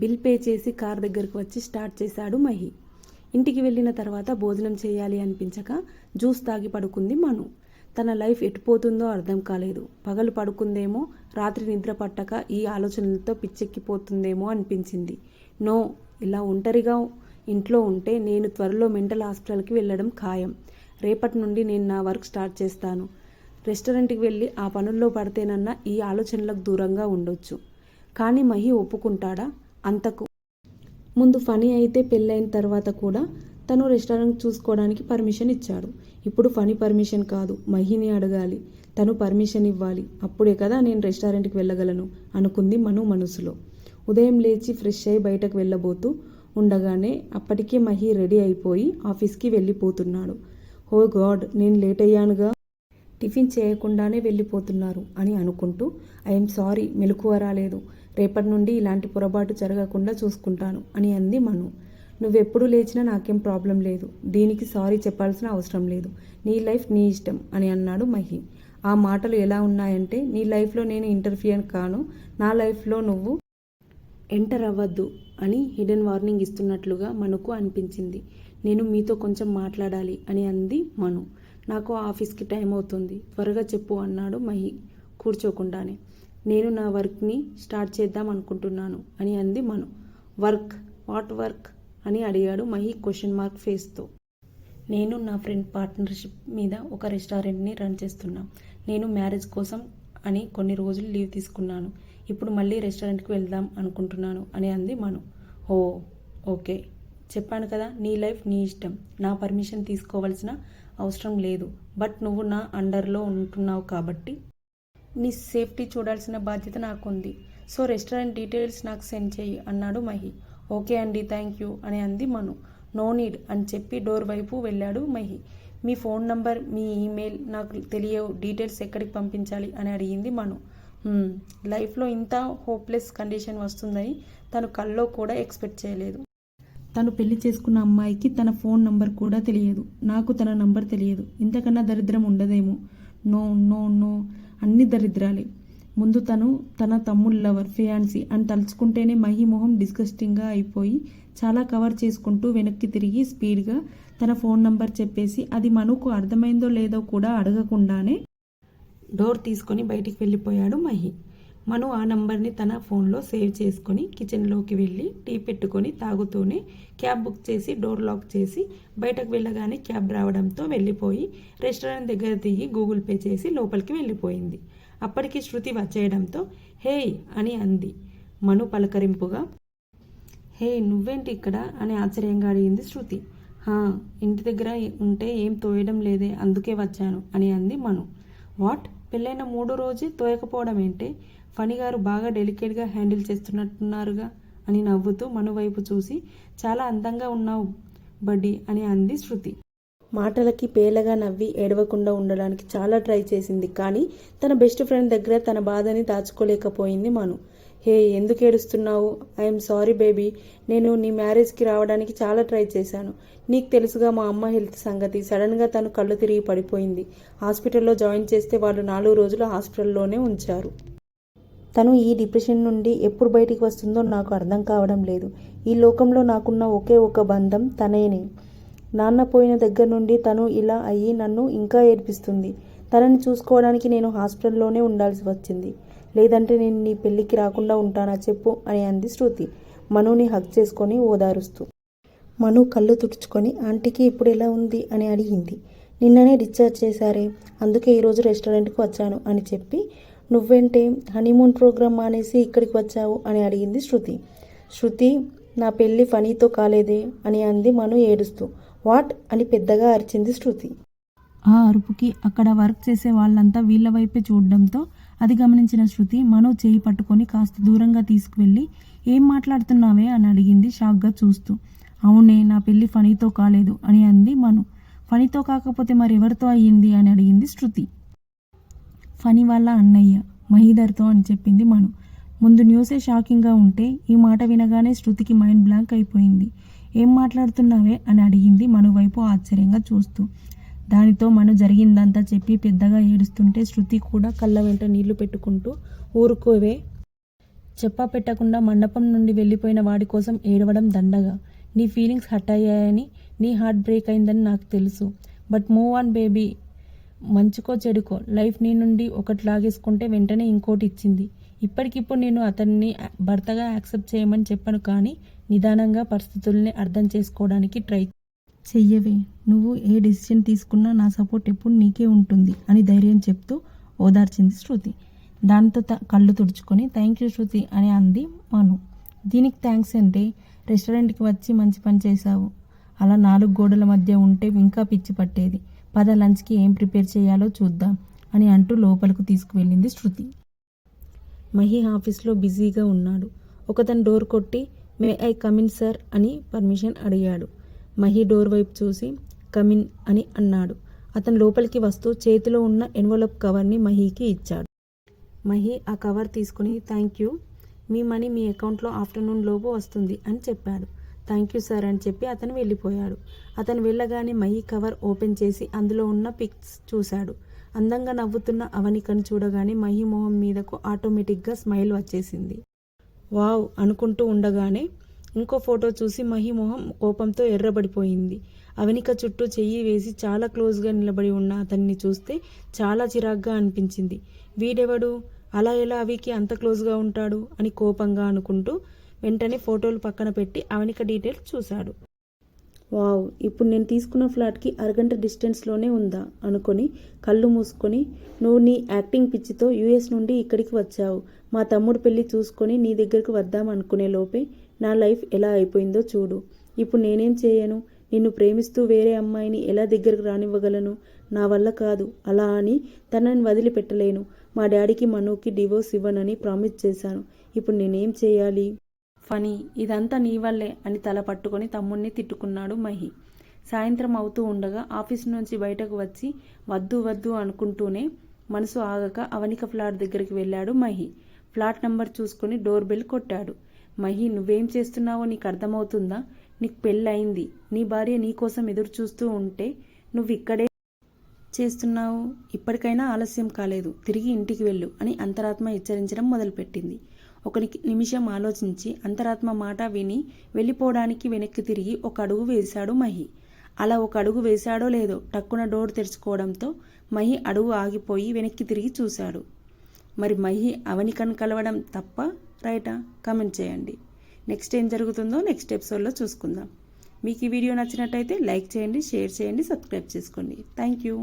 Bill pay చేసి car దగ్గరకు వచ్చి స్టార్ట్ చేశాడు మహి. ఇంటికి వెళ్ళిన తర్వాత భోజనం చేయాలి అనిపించక జ్యూస్ తాగి పడుకుంది మను. తన లైఫ్ ఎటుపోతుందో అర్థం కాలేదు. పగలు పడుకుందేమో, రాత్రి నిద్ర పట్టక ఈ ఆలోచనలతో పిచ్చెక్కిపోతుందేమో అనిపించింది. నో, ఇలా ఒంటరిగా ఇంట్లో ఉంటే నేను త్వరలో మెంటల్ హాస్పిటల్కి వెళ్ళడం ఖాయం. రేపటి నుండి నేను నా వర్క్ స్టార్ట్ చేస్తాను. రెస్టారెంట్కి వెళ్ళి ఆ పనుల్లో పడితేనన్నా ఈ ఆలోచనలకు దూరంగా ఉండొచ్చు. కానీ మహి ఒప్పుకుంటాడా? అంతకు ముందు ఫనీ అయితే పెళ్ళైన తర్వాత కూడా తను రెస్టారెంట్ చూసుకోవడానికి పర్మిషన్ ఇచ్చాడు. ఇప్పుడు ఫనీ పర్మిషన్ కాదు, మహిని అడగాలి. తను పర్మిషన్ ఇవ్వాలి. అప్పుడే కదా నేను రెస్టారెంట్కి వెళ్ళగలను అనుకుంది మను మనసులో. ఉదయం లేచి ఫ్రెష్ అయి బయటకు వెళ్ళబోతూ ఉండగానే అప్పటికే మహి రెడీ అయిపోయి ఆఫీస్కి వెళ్ళిపోతున్నాడు. ఓ గాడ్, నేను లేట్ అయ్యానుగా, టిఫిన్ చేయకుండానే వెళ్ళిపోతున్నారు అని అనుకుంటూ ఐఎమ్ సారీ, మెలకువ రాలేదు. రేపటి నుండి ఇలాంటి పొరపాటు జరగకుండా చూసుకుంటాను అని అంది మను. నువ్వెప్పుడు లేచినా నాకేం ప్రాబ్లం లేదు. దీనికి సారీ చెప్పాల్సిన అవసరం లేదు. నీ లైఫ్ నీ ఇష్టం అని అన్నాడు మహి. ఆ మాటలు ఎలా ఉన్నాయంటే, నీ లైఫ్లో నేను ఇంటర్ఫియర్ కాను, నా లైఫ్లో నువ్వు ఎంటర్ అవ్వద్దు అని హిడెన్ వార్నింగ్ ఇస్తున్నట్లుగా మనుకు అనిపించింది. నేను మీతో కొంచెం మాట్లాడాలి అని అంది మను. నాకు ఆఫీస్కి టైం అవుతుంది, త్వరగా చెప్పు అన్నాడు మహి కూర్చోకుండానే. నేను నా వర్క్ని స్టార్ట్ చేద్దాం అనుకుంటున్నాను అని అంది మను. వర్క్? వాట్ వర్క్ అని అడిగాడు మహి క్వశ్చన్ మార్క్ ఫేస్తో. నేను నా ఫ్రెండ్ పార్ట్నర్షిప్ మీద ఒక రెస్టారెంట్ని రన్ చేస్తున్నాం. నేను మ్యారేజ్ కోసం అని కొన్ని రోజులు లీవ్ తీసుకున్నాను. ఇప్పుడు మళ్ళీ రెస్టారెంట్కి వెళ్దాం అనుకుంటున్నాను అని అంది మను. ఓ ఓకే, చెప్పాను కదా, నీ లైఫ్ నీ ఇష్టం. నా పర్మిషన్ తీసుకోవాల్సిన అవసరం లేదు. బట్ నువ్వు నా అండర్లో ఉంటున్నావు కాబట్టి నీ సేఫ్టీ చూడాల్సిన బాధ్యత నాకుంది. సో రెస్టారెంట్ డీటెయిల్స్ నాకు సెండ్ చెయ్యి అన్నాడు మహి. ఓకే అండి, థ్యాంక్ యూ అని అంది మను. నో నీడ్ అని చెప్పి డోర్ వైపు వెళ్ళాడు మహి. మీ ఫోన్ నంబర్, మీ ఈమెయిల్ నాకు తెలియవు, డీటెయిల్స్ ఎక్కడికి పంపించాలి అని అడిగింది మను. లైఫ్లో ఇంత హోప్లెస్ కండిషన్ వస్తుందని తను కల్లో కూడా ఎక్స్పెక్ట్ చేయలేదు. తను పెళ్లి చేసుకున్న అమ్మాయికి తన ఫోన్ నంబర్ కూడా తెలియదు. నాకు తన నంబర్ తెలియదు. ఇంతకన్నా దరిద్రం ఉండదేమో. నో నో నో, అన్ని దరిద్రాలే. ముందు తను తన తమ్ముడు లవర్, ఫియాన్సీ అని తలుచుకుంటేనే మహి మొహం డిస్గస్టింగ్గా అయిపోయి చాలా కవర్ చేసుకుంటూ వెనక్కి తిరిగి స్పీడ్గా తన ఫోన్ నంబర్ చెప్పేసి అది మనుకు అర్థమైందో లేదో కూడా అడగకుండానే డోర్ తీసుకొని బయటికి వెళ్ళిపోయాడు మహి. మను ఆ నంబర్ని తన ఫోన్లో సేవ్ చేసుకొని కిచెన్లోకి వెళ్ళి టీ పెట్టుకొని తాగుతూనే క్యాబ్ బుక్ చేసి డోర్ లాక్ చేసి బయటకు వెళ్ళగానే క్యాబ్ రావడంతో వెళ్ళిపోయి రెస్టారెంట్ దగ్గర దిగి గూగుల్ పే చేసి లోపలికి వెళ్ళిపోయింది. అప్పటికి శృతి వచ్చేయడంతో హే అని అంది మను పలకరింపుగా. హే, నువ్వేంటి ఇక్కడ అని ఆశ్చర్యంగా అడిగింది శృతి. ఇంటి దగ్గర ఉంటే ఏం తోయడం లేదే, అందుకే వచ్చాను అని అంది మను. వాట్, పెళ్ళైన 3 రోజే తోయకపోవడం ఏంటే? ఫణి గారు బాగా డెలికేట్గా హ్యాండిల్ చేస్తున్నట్టున్నారుగా అని నవ్వుతూ మను వైపు చూసి చాలా అందంగా ఉన్నావు బడ్డీ అని అంది శృతి. మాటలకి పేలగా నవ్వి ఏడవకుండా ఉండడానికి చాలా ట్రై చేసింది. కానీ తన బెస్ట్ ఫ్రెండ్ దగ్గర తన బాధని దాచుకోలేకపోయింది మను. హే, ఎందుకు ఏడుస్తున్నావు? ఐఎమ్ సారీ బేబీ, నేను నీ మ్యారేజ్కి రావడానికి చాలా ట్రై చేశాను. నీకు తెలుసుగా మా అమ్మ హెల్త్ సంగతి. సడన్గా తను కళ్ళు తిరిగి పడిపోయింది. హాస్పిటల్లో జాయిన్ చేస్తే వాళ్ళు 4 రోజులు హాస్పిటల్లోనే ఉంచారు. తను ఈ డిప్రెషన్ నుండి ఎప్పుడు బయటికి వస్తుందో నాకు అర్థం కావడం లేదు. ఈ లోకంలో నాకున్న ఒకే ఒక బంధం తనేనే. నాన్న పోయిన దగ్గర నుండి తను ఇలా అయ్యి నన్ను ఇంకా ఏడ్పిస్తుంది. తనని చూసుకోవడానికి నేను హాస్పిటల్లోనే ఉండాల్సి వచ్చింది. లేదంటే నేను నీ పెళ్ళికి రాకుండా ఉంటానా చెప్పు అని అంది శృతి మనుని హగ్ చేసుకొని ఓదారుస్తూ. మను కళ్ళు తుడుచుకొని ఆంటీకి ఇప్పుడు ఎలా ఉంది అని అడిగింది. నిన్ననే డిశ్చార్జ్ చేశారే, అందుకే ఈరోజు రెస్టారెంట్కి వచ్చాను అని చెప్పి. నువ్వేంటే హనీమూన్ ప్రోగ్రామ్ మానేసి ఇక్కడికి వచ్చావు అని అడిగింది శృతి. శృతి, నా పెళ్ళి ఫనీతో కాలేదే అని అంది మను ఏడుస్తూ. వాట్ అని పెద్దగా అరిచింది శృతి. ఆ అరుపుకి అక్కడ వర్క్ చేసే వాళ్ళంతా వీళ్ళ వైపే చూడడంతో అది గమనించిన శృతి మను చేయి పట్టుకొని కాస్త దూరంగా తీసుకువెళ్ళి ఏం మాట్లాడుతున్నావే అని అడిగింది షాక్గా చూస్తూ. అవునే, నా పెళ్ళి ఫనీతో కాలేదు అని అంది మను. ఫనీతో కాకపోతే మరెవరితో అయ్యింది అని అడిగింది శృతి. ఫనీ వాళ్ళ అన్నయ్య మహీధర్తో అని చెప్పింది మను. ముందు న్యూసే షాకింగ్గా ఉంటే ఈ మాట వినగానే శృతికి మైండ్ బ్లాంక్ అయిపోయింది. ఏం మాట్లాడుతున్నావే అని అడిగింది మను వైపు ఆశ్చర్యంగా చూస్తూ. దానితో మను జరిగిందంతా చెప్పి పెద్దగా ఏడుస్తుంటే శృతి కూడా కళ్ళ వెంట నీళ్లు పెట్టుకుంటూ ఊరుకోవే, చెప్పా పెట్టకుండా మండపం నుండి వెళ్ళిపోయిన వాడి కోసం ఏడవడం దండగా. నీ ఫీలింగ్స్ హర్ట్ అయ్యాయని, నీ హార్ట్ బ్రేక్ అయిందని నాకు తెలుసు. But move on baby. మంచుకో చెడుకో లైఫ్ నీ నుండి ఒకటి లాగేసుకుంటే వెంటనే ఇంకోటి ఇచ్చింది. ఇప్పటికిప్పుడు నేను అతన్ని భర్తగా యాక్సెప్ట్ చేయమని చెప్పను, కానీ నిదానంగా పరిస్థితుల్ని అర్థం చేసుకోవడానికి ట్రై చెయ్యవే. నువ్వు ఏ డెసిషన్ తీసుకున్నా నా సపోర్ట్ ఎప్పుడు నీకే ఉంటుంది అని ధైర్యం చెప్తూ ఓదార్చింది శృతి. దాంతో కళ్ళు తుడుచుకొని థ్యాంక్ యూ శృతి అని అంది మను. దీనికి థ్యాంక్స్ అంటే, రెస్టారెంట్కి వచ్చి మంచి పని చేశావు. అలా 4 గోడల మధ్య ఉంటే ఇంకా పిచ్చి పట్టేది. పద లంచ్కి ఏం ప్రిపేర్ చేయాలో చూద్దాం అని అంటూ లోపలకు తీసుకువెళ్ళింది శృతి. మహి ఆఫీస్లో బిజీగా ఉన్నాడు. ఒకతను డోర్ కొట్టి మే ఐ కమిన్ సార్ అని పర్మిషన్ అడిగాడు. మహి డోర్ వైపు చూసి కమిన్ అని అన్నాడు. అతను లోపలికి వస్తూ చేతిలో ఉన్న ఎన్వలప్ కవర్ని మహీకి ఇచ్చాడు. మహి ఆ కవర్ తీసుకుని థ్యాంక్ యూ, మీ మనీ మీ అకౌంట్లో ఆఫ్టర్నూన్ లోపు వస్తుంది అని చెప్పాడు. థ్యాంక్ యూ సార్ అని చెప్పి అతను వెళ్ళిపోయాడు. అతను వెళ్ళగానే మహి కవర్ ఓపెన్ చేసి అందులో ఉన్న పిక్స్ చూశాడు. అందంగా నవ్వుతున్న అవనికను చూడగానే మహి మొహం మీదకు ఆటోమేటిక్గా స్మైల్ వచ్చేసింది. వావ్ అనుకుంటూ ఉండగానే ఇంకో ఫోటో చూసి మహి మొహం కోపంతో ఎర్రబడిపోయింది. అవనిక చుట్టూ చెయ్యి వేసి చాలా క్లోజ్గా నిలబడి ఉన్న అతన్ని చూస్తే చాలా చిరాగ్గా అనిపించింది. వీడెవడు, అలా ఎలా అవికి అంత క్లోజ్గా ఉంటాడు అని కోపంగా అనుకుంటూ వెంటనే ఫోటోలు పక్కన పెట్టి అవనిక డీటెయిల్స్ చూశాడు. వావ్, ఇప్పుడు నేను తీసుకున్న ఫ్లాట్కి అరగంట డిస్టెన్స్లోనే ఉందా అనుకొని కళ్ళు మూసుకొని, నువ్వు నీ యాక్టింగ్ పిచ్చితో యూఎస్ నుండి ఇక్కడికి వచ్చావు. మా తమ్ముడు పెళ్ళి చూసుకొని నీ దగ్గరకు వద్దాం అనుకునే లోపే నా లైఫ్ ఎలా అయిపోయిందో చూడు. ఇప్పుడు నేనేం చేయను? నిన్ను ప్రేమిస్తూ వేరే అమ్మాయిని ఎలా దగ్గరకు రానివ్వగలను? నా వల్ల కాదు. అలా అని తనని వదిలిపెట్టలేను. మా డాడీకి మనుకి డివోర్స్ ఇవ్వనని ప్రామిస్ చేశాను. ఇప్పుడు నేనేం చేయాలి? ఫనీ, ఇదంతా నీ వల్లే అని తల పట్టుకొని తమ్ముణ్ణి తిట్టుకున్నాడు మహి. సాయంత్రం అవుతూ ఉండగా ఆఫీస్ నుంచి బయటకు వచ్చి వద్దు వద్దు అనుకుంటూనే మనసు ఆగక అవనిక ఫ్లాట్ దగ్గరికి వెళ్ళాడు మహి. ఫ్లాట్ నంబర్ చూసుకుని డోర్ బెల్ కొట్టాడు. మహి, నువ్వేం చేస్తున్నావో నీకు అర్థమవుతుందా? నీకు పెళ్ళయింది. నీ భార్య నీ కోసం ఎదురు చూస్తూ ఉంటే నువ్వు ఇక్కడే చేస్తున్నావు. ఇప్పటికైనా ఆలస్యం కాలేదు, తిరిగి ఇంటికి వెళ్ళు అని అంతరాత్మ హెచ్చరించడం మొదలుపెట్టింది. ఒక నిమిషం ఆలోచించి అంతరాత్మ మాట విని వెళ్ళిపోవడానికి వెనక్కి తిరిగి ఒక అడుగు వేశాడు మహి. అలా ఒక అడుగు వేశాడో లేదో టక్కున డోర్ తెరుచుకోవడంతో మహి అడుగు ఆగిపోయి వెనక్కి తిరిగి చూశాడు. మరి మహి అవనికను కలవడం తప్ప రైటా? కామెంట్ చేయండి. నెక్స్ట్ ఏం జరుగుతుందో నెక్స్ట్ ఎపిసోడ్లో చూసుకుందాం. మీకు ఈ వీడియో నచ్చినట్టయితే లైక్ చేయండి, షేర్ చేయండి, సబ్స్క్రైబ్ చేసుకోండి. Thank you.